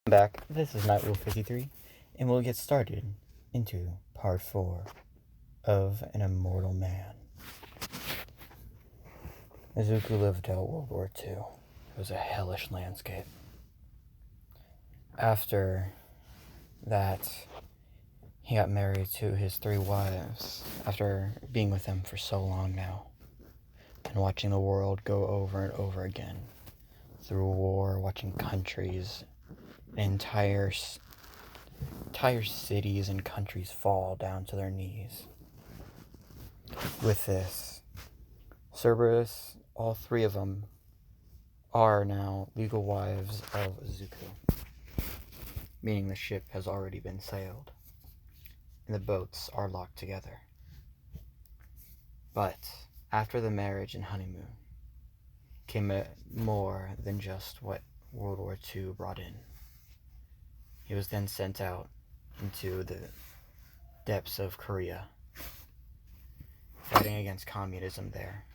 Back. This is Night Rule 53, and we'll get started into part 4 of An Immortal Man. Izuku lived out World War II. It was a hellish landscape. After that, he got married to his 3 wives after being with them for so long now, and watching the world go over and over again through war, watching countries, entire cities and countries fall down to their knees. With this, Cerberus, all 3 of them, are now legal wives of Izuku, meaning the ship has already been sailed, and the boats are locked together. But after the marriage and honeymoon came more than just what World War II brought in. He was then sent out into the depths of Korea, fighting against communism there.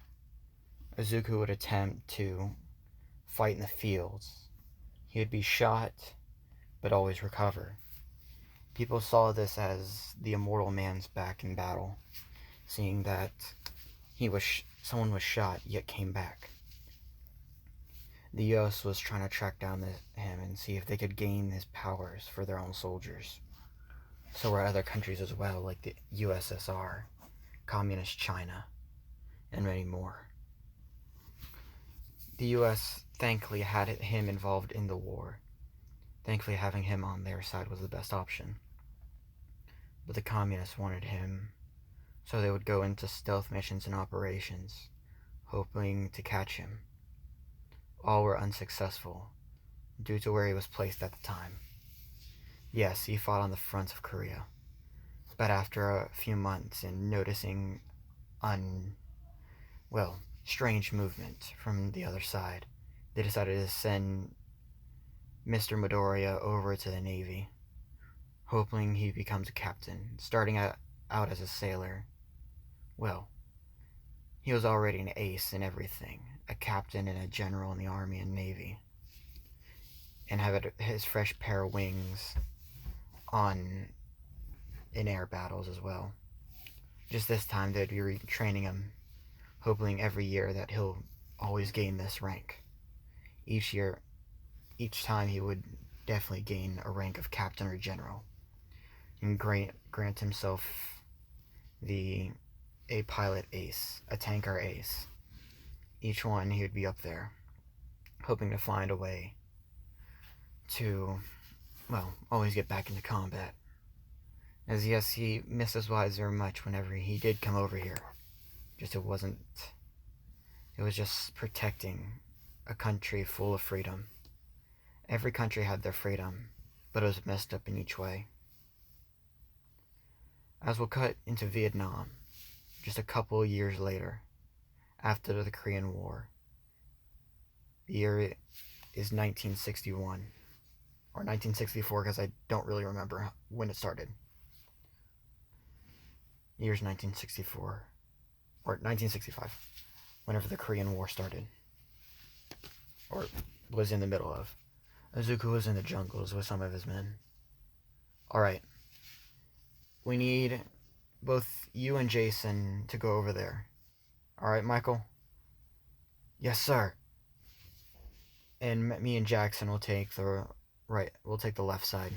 Izuku would attempt to fight in the fields. He would be shot, but always recover. People saw this as the immortal man's back in battle, seeing that someone was shot yet came back. The US was trying to track down him and see if they could gain his powers for their own soldiers. So were other countries as well, like the USSR, Communist China, and many more. The US thankfully had him involved in the war. Thankfully having him on their side was the best option. But the communists wanted him, so they would go into stealth missions and operations, hoping to catch him. All were unsuccessful, due to where he was placed at the time. Yes, he fought on the front of Korea, but after a few months and noticing strange movement from the other side, they decided to send Mr. Midoriya over to the Navy, hoping he becomes a captain, starting out as a sailor. Well, he was already an ace in everything, a captain and a general in the Army and Navy, and had his fresh pair of wings in air battles as well. Just this time they'd be retraining him, hoping every year that he'll always gain this rank. Each time he would definitely gain a rank of captain or general, and grant himself a pilot ace, a tanker ace. Each one he would be up there, hoping to find a way to, always get back into combat. As yes, he missed his wives very much whenever he did come over here. It was just protecting a country full of freedom. Every country had their freedom, but it was messed up in each way. As we'll cut into Vietnam, just a couple years later, after the Korean War. The year is 1961, or 1964, because I don't really remember when it started. The year's 1964, or 1965, whenever the Korean War started, or was in the middle of. Izuku was in the jungles with some of his men. Alright, we need both you and Jason to go over there. Alright, Michael? Yes, sir. And me and Jackson will take the left side.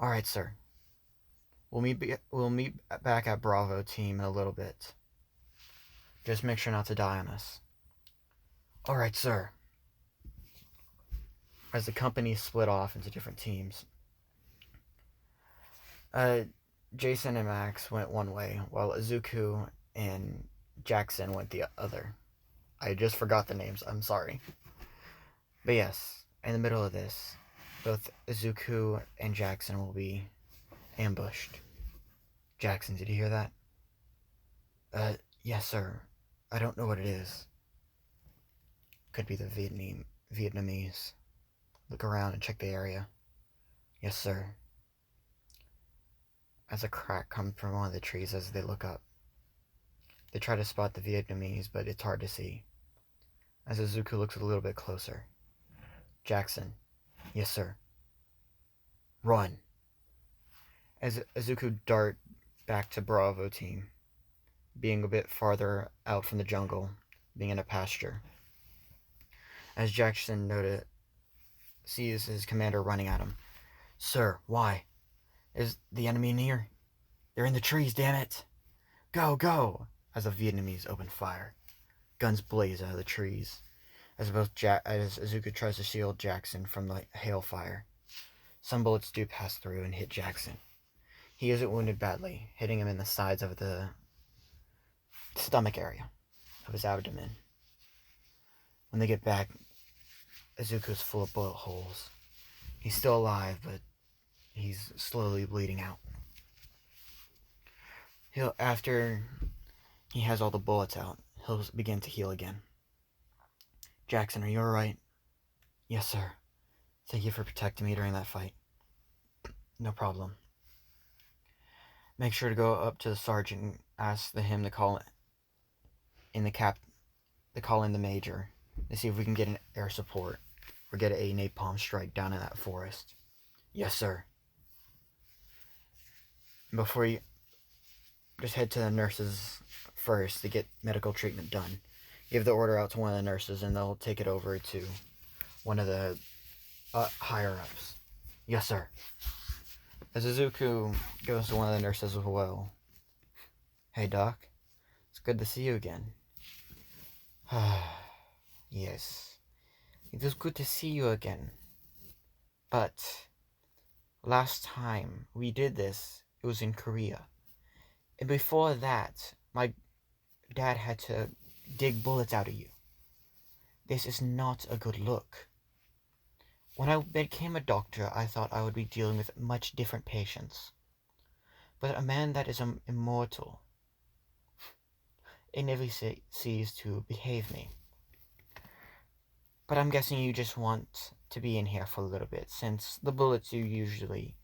Alright, sir. We'll meet back at Bravo team in a little bit. Just make sure not to die on us. Alright, sir. As the company split off into different teams, Jason and Max went one way, while Izuku and Jackson went the other. I just forgot the names, I'm sorry. But yes, in the middle of this, both Izuku and Jackson will be ambushed. Jackson, did you hear that? Yes, sir. I don't know what it is. Could be the Vietnamese. Look around and check the area. Yes, sir. As a crack comes from one of the trees as they look up. They try to spot the Vietnamese, but it's hard to see. As Izuku looks a little bit closer. Jackson, Yes, sir. Run. As Izuku dart back to Bravo team, being a bit farther out from the jungle, being in a pasture. As Jackson sees his commander running at him. Sir, why? Is the enemy near? They're in the trees, damn it! Go, go! As the Vietnamese open fire. Guns blaze out of the trees, as Izuku tries to shield Jackson from the hailfire. Some bullets do pass through and hit Jackson. He isn't wounded badly, hitting him in the sides of the stomach area of his abdomen. When they get back, Izuku's full of bullet holes. He's still alive, but he's slowly bleeding out. After he has all the bullets out, he'll begin to heal again. Jackson, are you alright? Yes, sir. Thank you for protecting me during that fight. No problem. Make sure to go up to the sergeant and ask him to call in the major to see if we can get an air support or get a napalm strike down in that forest. Yes, sir. Before you just head to the nurses first to get medical treatment done. Give the order out to one of the nurses and they'll take it over to one of the higher-ups. Yes, sir. As Izuku goes to one of the nurses as well. Hey, Doc. It's good to see you again. Yes. It is good to see you again. But last time we did this, it was in Korea. And before that, my dad had to dig bullets out of you. This is not a good look. When I became a doctor, I thought I would be dealing with much different patients. But a man that is immortal, it never ceases to behave me. But I'm guessing you just want to be in here for a little bit, since the bullets you usually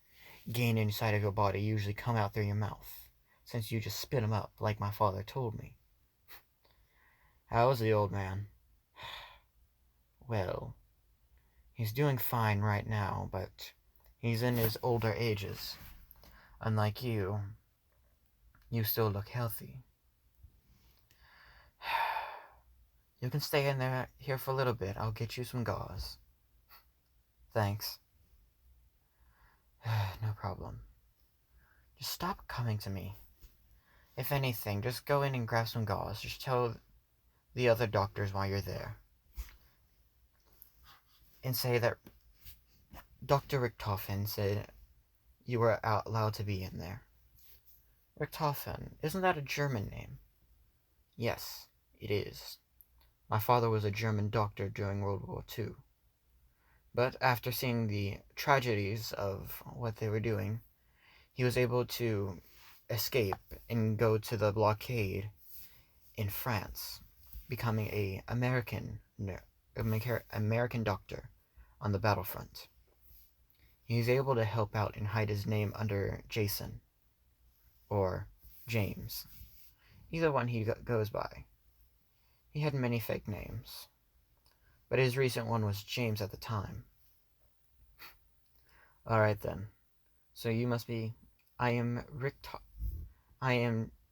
gain inside of your body usually come out through your mouth, since you just spit them up, like my father told me. How is the old man? Well, he's doing fine right now, but he's in his older ages. Unlike you, you still look healthy. You can stay in here for a little bit. I'll get you some gauze. Thanks. No problem. Just stop coming to me. If anything, just go in and grab some gauze. Just tell the other doctors why you're there. And say that Dr. Richtofen said you were allowed to be in there. Richtofen, isn't that a German name? Yes, it is. My father was a German doctor during World War II. But after seeing the tragedies of what they were doing, he was able to escape and go to the blockade in France, becoming an American doctor on the battlefront. He was able to help out and hide his name under Jason, or James, either one he goes by. He had many fake names, but his recent one was James at the time. Alright then, so you must be, I am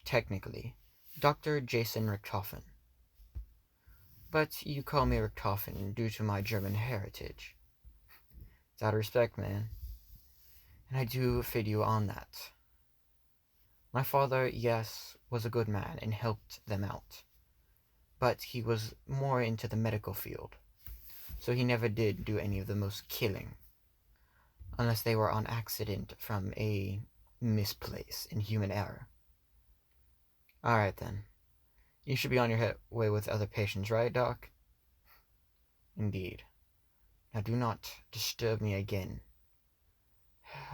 technically Dr. Jason Richtofen. But you call me Richtofen due to my German heritage. It's out of respect, man. And I do fid you on that. My father, yes, was a good man and helped them out. But he was more into the medical field. So he never did do any of the most killing. Unless they were on accident from a misplace in human error. Alright then. You should be on your way with other patients, right, Doc? Indeed. Now do not disturb me again.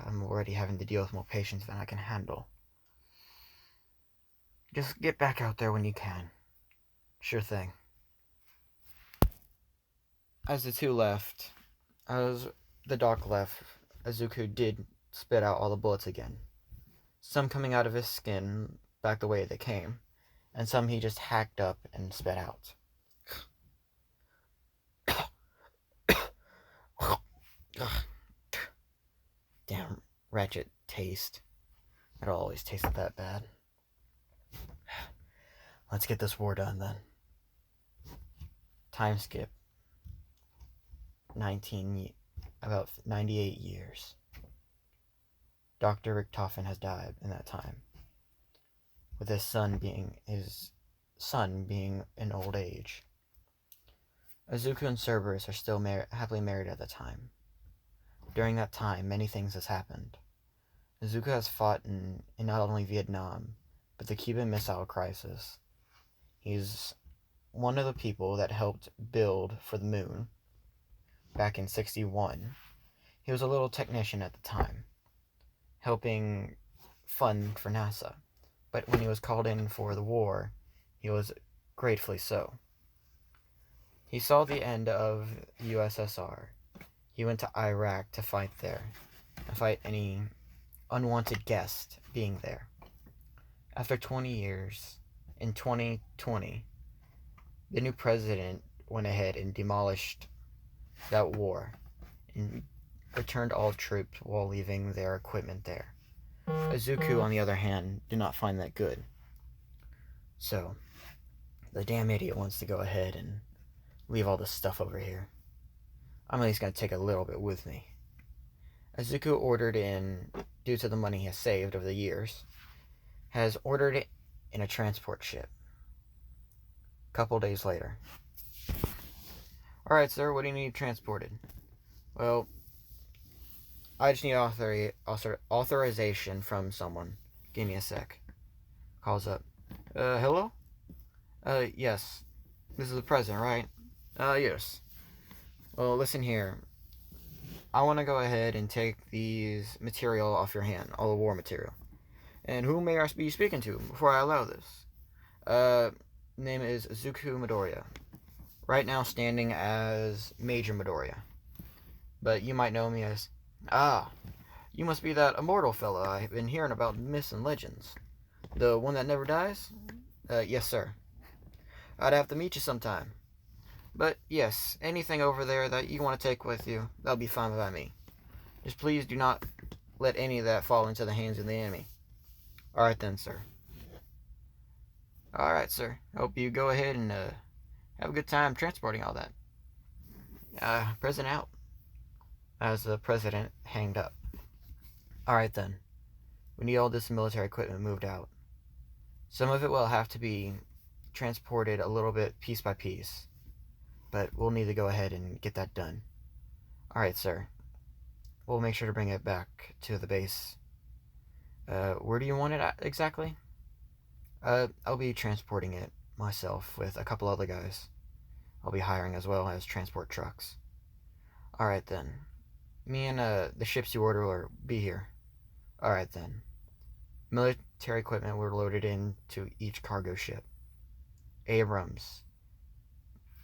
I'm already having to deal with more patients than I can handle. Just get back out there when you can. Sure thing. As the two left, as the doc left, Izuku did spit out all the bullets again. Some coming out of his skin back the way they came, and some he just hacked up and spit out. wretched taste. It always tasted that bad. Let's get this war done then. Time skip. About 98 years. Dr. Richtofen has died in that time, with his son being in old age. Izuku and Cerberus are still happily married at the time. During that time, many things has happened. Izuku has fought in not only Vietnam, but the Cuban Missile Crisis. He's one of the people that helped build for the moon back in '61. He was a little technician at the time, helping fund for NASA. But when he was called in for the war, he was gratefully so. He saw the end of the USSR. He went to Iraq to fight there, and fight any unwanted guest being there. After 20 years, in 2020, the new president went ahead and demolished that war and returned all troops while leaving their equipment there. Izuku, on the other hand, did not find that good. So, the damn idiot wants to go ahead and leave all this stuff over here. I'm at least going to take a little bit with me. Izuku ordered in, due to the money he has saved over the years, has ordered it in a transport ship. A couple days later. Alright, sir, what do you need transported? Well, I just need authorization from someone. Give me a sec. Calls up. Hello? Yes. This is the president, right? Yes. Well, listen here. I want to go ahead and take these material off your hand, all the war material. And who may I be speaking to before I allow this? Name is Izuku Midoriya. Right now standing as Major Midoriya. But you might know me as... you must be that immortal fella I've been hearing about in myths and legends. The one that never dies? Yes, sir. I'd have to meet you sometime. But, yes, anything over there that you want to take with you, that'll be fine by me. Just please do not let any of that fall into the hands of the enemy. Alright then, sir. Alright, sir. Hope you go ahead and have a good time transporting all that. President out. As the president hanged up. Alright then. We need all this military equipment moved out. Some of it will have to be transported a little bit piece by piece. But we'll need to go ahead and get that done. Alright, sir. We'll make sure to bring it back to the base. Where do you want it at exactly? I'll be transporting it myself with a couple other guys. I'll be hiring as well as transport trucks. Alright then. Me and the ships you order will be here. Alright then. Military equipment were loaded into each cargo ship. Abrams.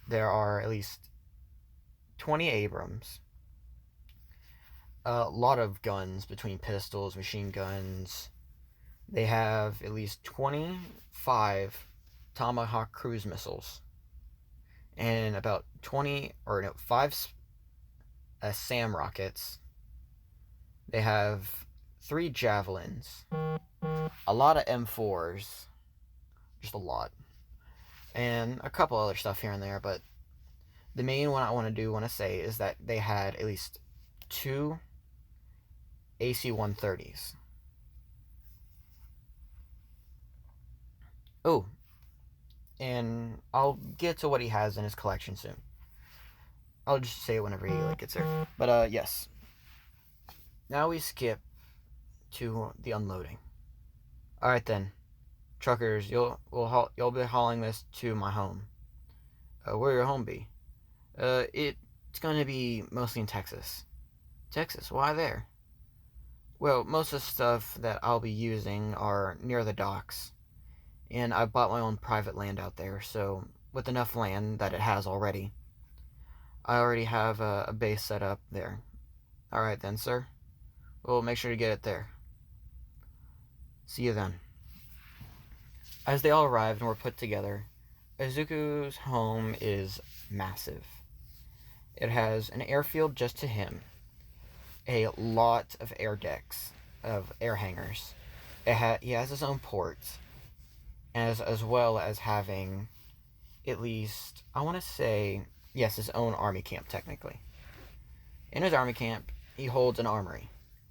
There are at least 20 Abrams. A lot of guns between pistols, machine guns. They have at least 25 Tomahawk cruise missiles. And about 5 SAM rockets. They have 3 javelins. A lot of M4s. Just a lot. And a couple other stuff here and there, but the main one I want to say is that they had at least 2 AC-130s. Oh, and I'll get to what he has in his collection soon. I'll just say it whenever he gets there. But yes. Now we skip to the unloading. All right then. Truckers, you'll be hauling this to my home. Where your home be? It's gonna be mostly in Texas. Texas? Why there? Well, most of the stuff that I'll be using are near the docks, and I bought my own private land out there. So with enough land that it has already, I already have a base set up there. All right then, sir. We'll make sure to get it there. See you then. As they all arrived and were put together, Izuku's home is massive. It has an airfield just to him, a lot of air decks, of air hangars. He has his own ports, as well as having at least, I want to say, yes, his own army camp, technically. In his army camp, he holds an armory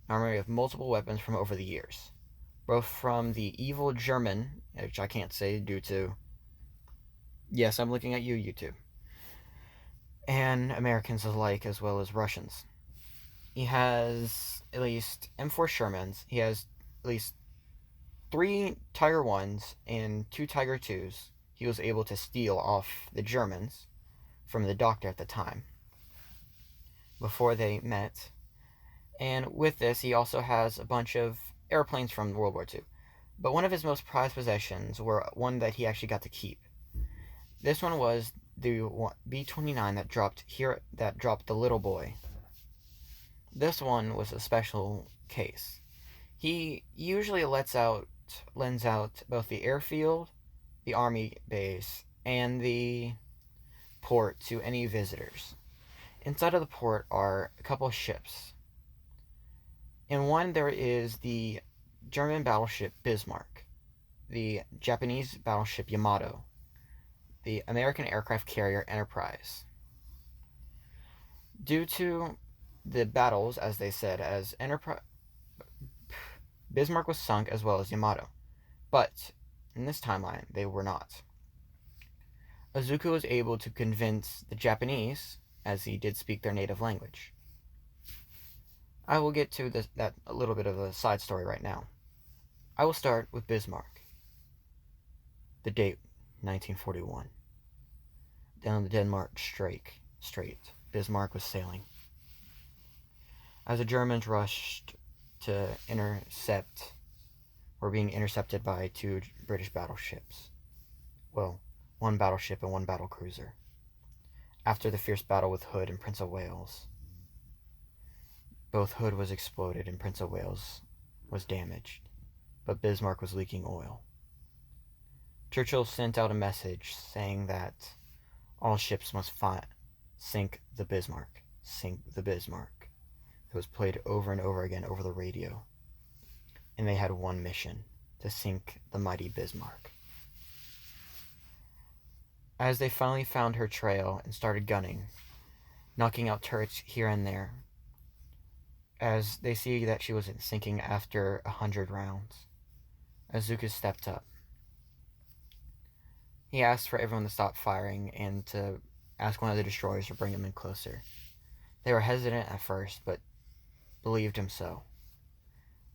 of multiple weapons from over the years, both from the evil German, which I can't say due to, yes, I'm looking at you, YouTube, and Americans alike, as well as Russians. He has at least M4 Shermans. He has at least 3 Tiger 1s and 2 Tiger 2s he was able to steal off the Germans from the doctor at the time before they met. And with this, he also has a bunch of airplanes from World War II. But one of his most prized possessions were one that he actually got to keep. This one was the B-29 that dropped the little boy. This one was a special case. He usually lends out both the airfield, the army base, and the port to any visitors. Inside of the port are a couple of ships. In one, there is the German battleship Bismarck, the Japanese battleship Yamato, the American aircraft carrier Enterprise. Due to the battles, as they said, Bismarck was sunk as well as Yamato, but in this timeline, they were not. Izuku was able to convince the Japanese, as he did speak their native language. I will get to that a little bit of a side story right now. I will start with Bismarck. The date, 1941. Down the Denmark Strait, Bismarck was sailing. As the Germans rushed to were being intercepted by 2 British battleships. Well, 1 battleship and 1 battlecruiser. After the fierce battle with Hood and Prince of Wales, both Hood was exploded and Prince of Wales was damaged, but Bismarck was leaking oil. Churchill sent out a message saying that all ships must sink the Bismarck. Sink the Bismarck. It was played over and over again over the radio. And they had one mission, to sink the mighty Bismarck. As they finally found her trail and started gunning, knocking out turrets here and there, as they see that she was sinking after 100 rounds, Izuku stepped up. He asked for everyone to stop firing and to ask one of the destroyers to bring him in closer. They were hesitant at first, but believed him so.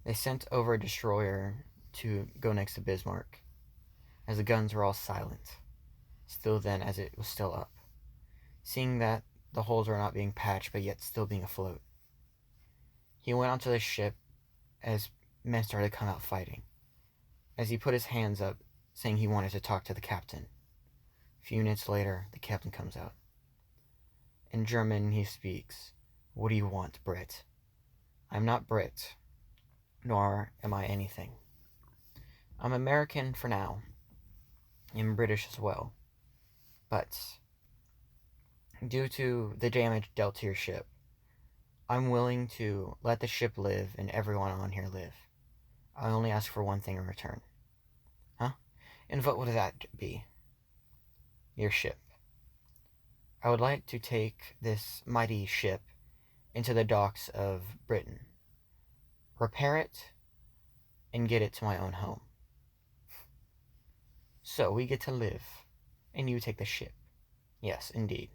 They sent over a destroyer to go next to Bismarck, as the guns were all silent, still then as it was still up, seeing that the holes were not being patched but yet still being afloat. He went onto the ship as men started to come out fighting, as he put his hands up, saying he wanted to talk to the captain. A few minutes later, the captain comes out. In German, he speaks, "What do you want, Brit? I'm not Brit, nor am I anything. I'm American for now, and British as well. But due to the damage dealt to your ship, I'm willing to let the ship live and everyone on here live. I only ask for one thing in return." Huh? And what would that be? Your ship. I would like to take this mighty ship into the docks of Britain, repair it, and get it to my own home. So we get to live, and you take the ship. Yes, indeed.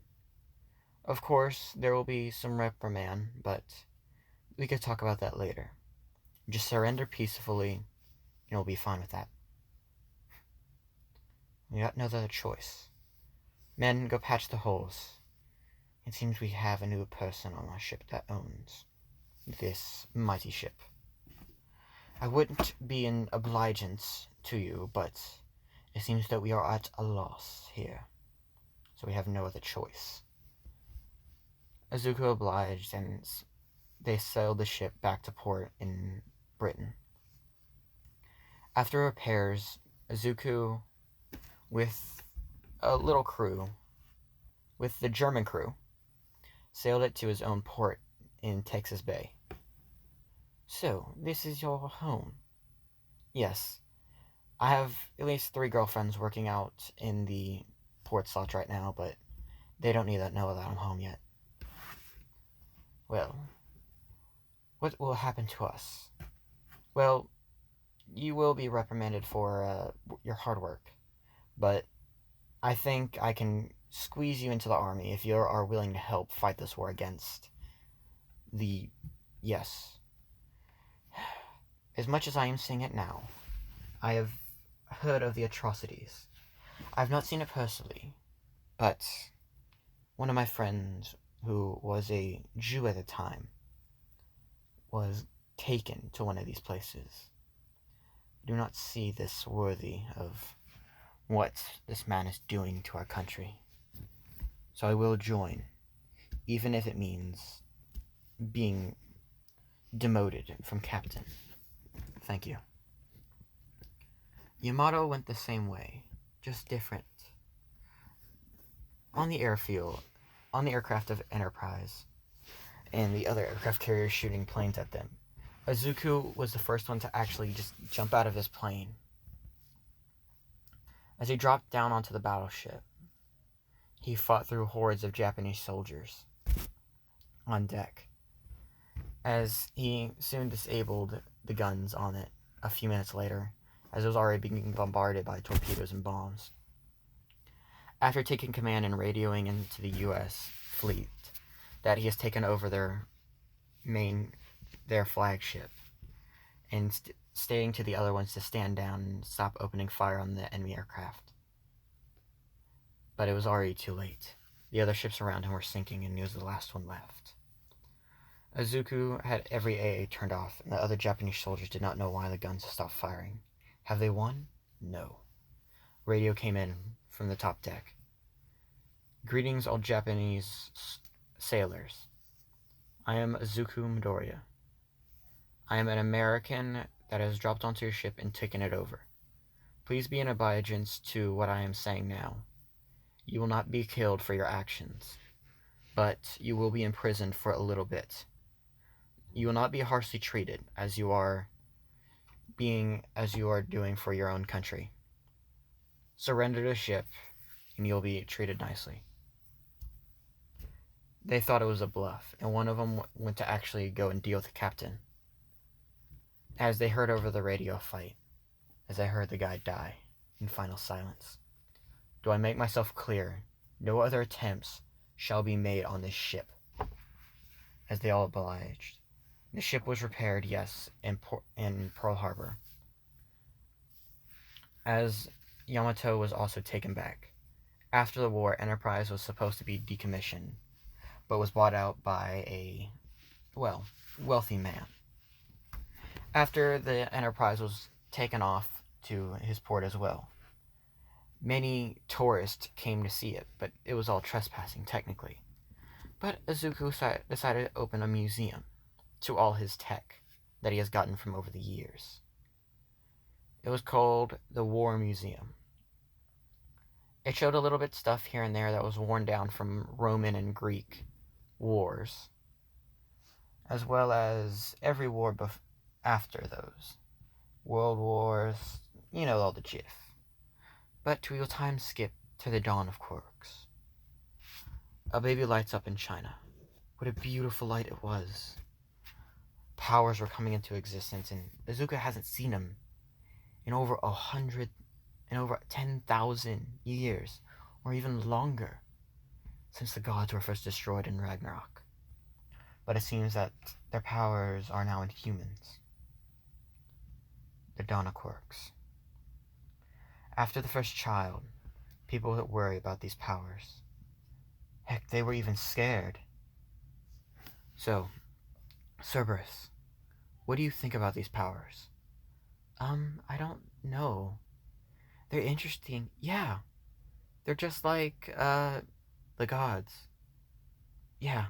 Of course, there will be some reprimand, but we could talk about that later. Just surrender peacefully, and we'll be fine with that. We got no other choice. Men, go patch the holes. It seems we have a new person on our ship that owns this mighty ship. I wouldn't be an obligence to you, but it seems that we are at a loss here, so we have no other choice. Izuku obliged, and they sailed the ship back to port in Britain. After repairs, Izuku, with a little crew, with the German crew, sailed it to his own port in Texas Bay. So, this is your home? Yes. I have at least 3 girlfriends working out in the port slots right now, but they don't need to know that I'm home yet. Well, what will happen to us? Well, you will be reprimanded for your hard work, but I think I can squeeze you into the army if you are willing to help fight this war against the... Yes. As much as I am seeing it now, I have heard of the atrocities. I've not seen it personally, but one of my friends, who was a Jew at the time, was taken to one of these places. I do not see this worthy of what this man is doing to our country. So I will join, even if it means being demoted from captain. Thank you. Yamato went the same way, just different. On the airfield, on the aircraft of Enterprise, and the other aircraft carriers shooting planes at them, Izuku was the first one to actually just jump out of his plane. As he dropped down onto the battleship, he fought through hordes of Japanese soldiers on deck, as he soon disabled the guns on it a few minutes later, as it was already being bombarded by torpedoes and bombs. After taking command and radioing into the U.S. fleet that he has taken over their flagship, and stating to the other ones to stand down and stop opening fire on the enemy aircraft. But it was already too late. The other ships around him were sinking, and he was the last one left. Izuku had every AA turned off, and the other Japanese soldiers did not know why the guns stopped firing. Have they won? No. Radio came in from the top deck. Greetings, all Japanese sailors. I am Izuku Midoriya. I am an American that has dropped onto your ship and taken it over. Please be in obedience to what I am saying now. You will not be killed for your actions, but you will be imprisoned for a little bit. You will not be harshly treated as you are doing for your own country. Surrender the ship, and you'll be treated nicely. They thought it was a bluff, and one of them went to actually go and deal with the captain. As they heard over the radio fight, as I heard the guy die in final silence. Do I make myself clear? No other attempts shall be made on this ship. As they all obliged. The ship was repaired, yes, in Pearl Harbor. As Yamato was also taken back. After the war, Enterprise was supposed to be decommissioned, but was bought out by a, wealthy man. After the Enterprise was taken off to his port as well, many tourists came to see it, but it was all trespassing technically. But Izuku decided to open a museum to all his tech that he has gotten from over the years. It was called the War Museum. It showed a little bit stuff here and there that was worn down from Roman and Greek wars, as well as every war after those. World Wars, all the jiff. But to wheel time skip to the dawn of quirks. A baby lights up in China. What a beautiful light it was. Powers were coming into existence, and Izuku hasn't seen them in over 10,000 years, or even longer, since the gods were first destroyed in Ragnarok. But it seems that their powers are now in humans. The dawn of quirks. After the first child, people would worry about these powers. Heck, they were even scared. So, Cerberus, what do you think about these powers? I don't know. They're interesting. Yeah. They're just like, the gods. Yeah,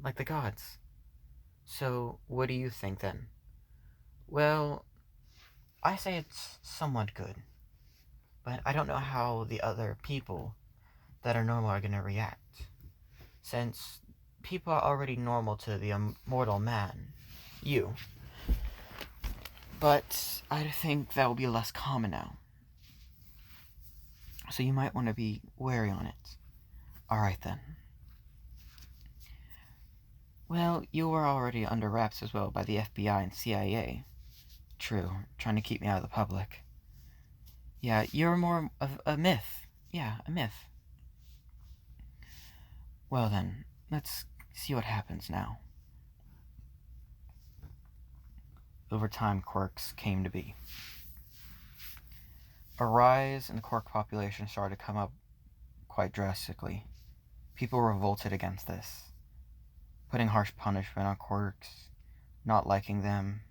like the gods. So, what do you think then? Well, I say it's somewhat good. But I don't know how the other people that are normal are going to react. Since people are already normal to the immortal man, you, But I think that will be less common now. So you might want to be wary on it. Alright then. Well, you were already under wraps as well by the FBI and CIA. True, trying to keep me out of the public. Yeah, you're more of a myth. Yeah, a myth. Well then, let's see what happens now. Over time, quirks came to be. A rise in the quirk population started to come up quite drastically. People revolted against this, putting harsh punishment on quirks, not liking them,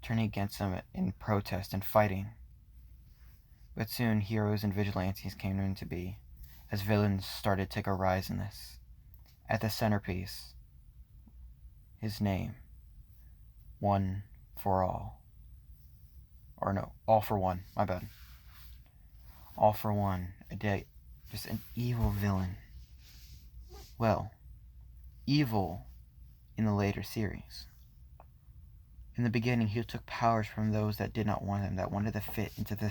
turning against them in protest and fighting. But soon heroes and vigilantes came into be, as villains started to take a rise in this. At the centerpiece, his name, One for All. Or no, All for One, my bad. All for One, just an evil villain. Well, evil in the later series. In the beginning, he took powers from those that did not want him, that wanted to fit into the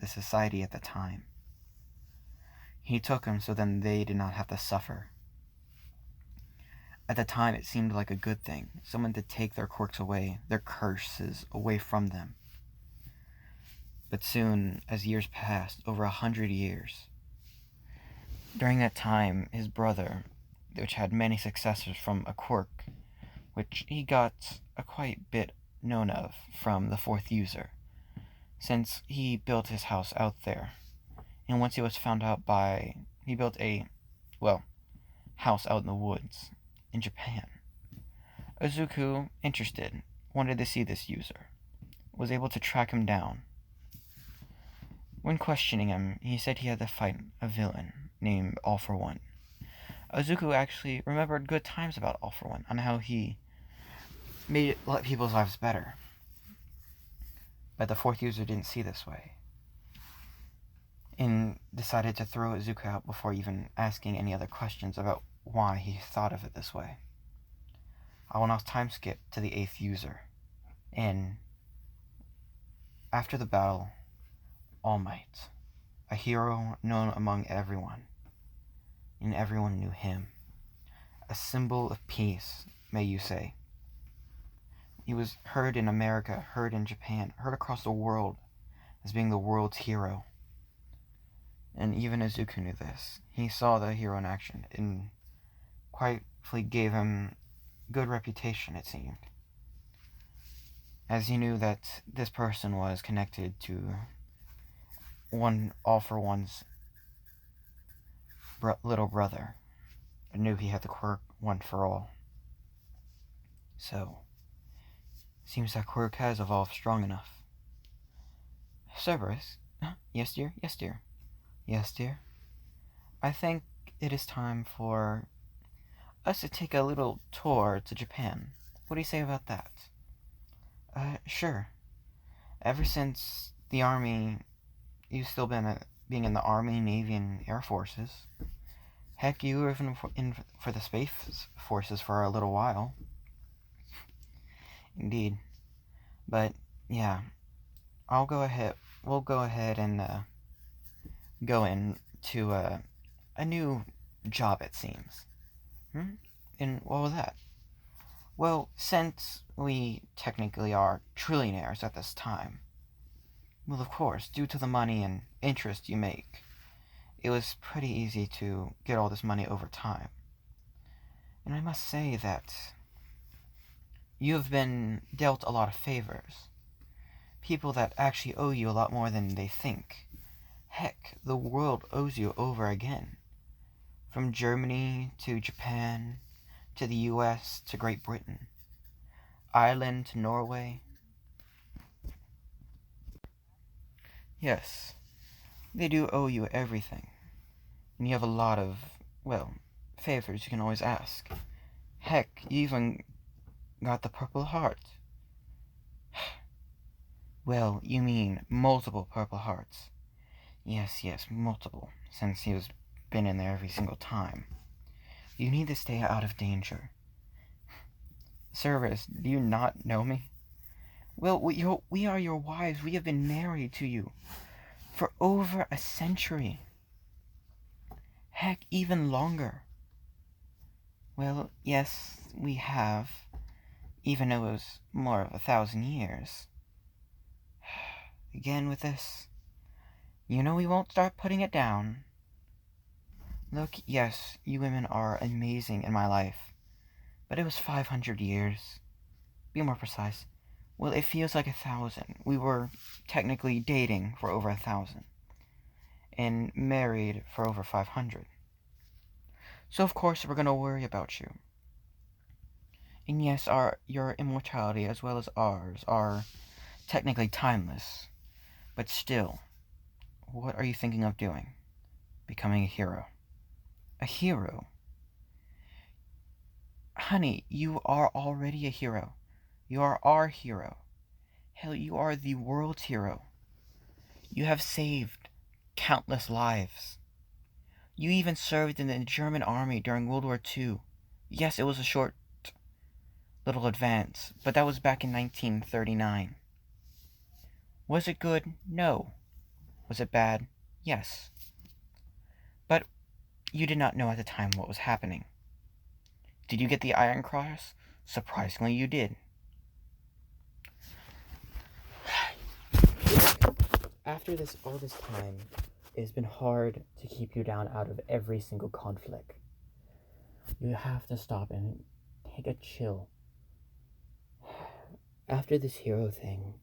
society at the time. He took them so then they did not have to suffer. At the time, it seemed like a good thing, someone to take their quirks away, their curses away from them. But soon, as years passed, over 100 years, during that time, his brother, which had many successors from a quirk, which he got a quite bit known of from the fourth user, since he built his house out there. And once he was found out he built a, house out in the woods in Japan. Izuku, interested, wanted to see this user, was able to track him down. When questioning him, he said he had to fight a villain named All for One. Izuku actually remembered good times about All for One, on how he made people's lives better. But the fourth user didn't see this way, and decided to throw Izuku out before even asking any other questions about why he thought of it this way. I will now time skip to the 8th user, and after the battle, All Might, a hero known among everyone, and everyone knew him. A symbol of peace, may you say. He was heard in America, heard in Japan, heard across the world as being the world's hero. And even Izuku knew this. He saw the hero in action and quietly gave him good reputation, it seemed, as he knew that this person was connected to All for One's little brother, and knew he had the quirk One for All. So, seems that quirk has evolved strong enough. Cerberus? Yes, dear? Yes, dear. Yes, dear? I think it is time for us to take a little tour to Japan. What do you say about that? Sure. Ever since the Army, you've still been being in the Army, Navy, and Air Forces. Heck, you were even for the Space Forces for a little while. Indeed. But, yeah. We'll go ahead and go into a new job, it seems. And what was that? Well, since we technically are trillionaires at this time, well, of course, due to the money and interest you make, it was pretty easy to get all this money over time. And I must say that you have been dealt a lot of favors. People that actually owe you a lot more than they think. Heck, the world owes you over again. From Germany to Japan, to the US, to Great Britain, Ireland to Norway. Yes, they do owe you everything. And you have a lot of, favors you can always ask. Heck, you even got the Purple Heart. Well, you mean multiple Purple Hearts. Yes, multiple, since he has been in there every single time. You need to stay out of danger. Cerberus, do you not know me? Well, we are your wives. We have been married to you for over a century. Heck, even longer. Well, yes, we have, even though it was more of 1,000 years. Again with this. You know we won't start putting it down. Look, yes, you women are amazing in my life, but it was 500 years. Be more precise. Well, it feels like 1,000. We were technically dating for over 1,000 and married for over 500. So of course we're gonna worry about you. And yes, your immortality as well as ours are technically timeless, but still, what are you thinking of doing? Becoming a hero. A hero? Honey, you are already a hero. You are our hero. Hell, you are the world's hero. You have saved countless lives. You even served in the German army during World War II. Yes, it was a short little advance, but that was back in 1939. Was it good? No. Was it bad? Yes. But you did not know at the time what was happening. Did you get the Iron Cross? Surprisingly, you did. After all this time, it has been hard to keep you down out of every single conflict. You have to stop and take a chill. After this hero thing,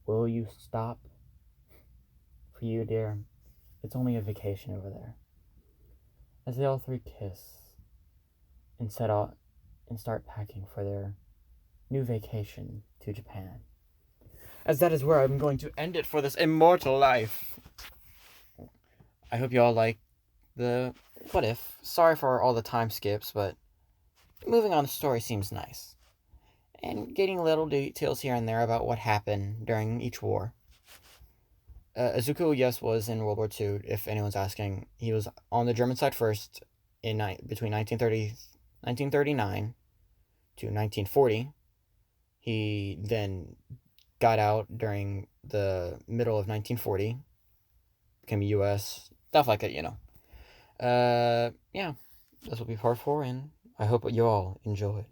will you stop? For you, dear, it's only a vacation over there. As they all three kiss and set out and start packing for their new vacation to Japan. As that is where I'm going to end it for this immortal life. I hope you all like the what if. Sorry for all the time skips, but moving on the story seems nice. And getting little details here and there about what happened during each war. Izuku, yes, was in World War II, if anyone's asking. He was on the German side first between 1939 to 1940. He then got out during the middle of 1940, became U.S., stuff like that, yeah, this will be part 4, and I hope you all enjoy it.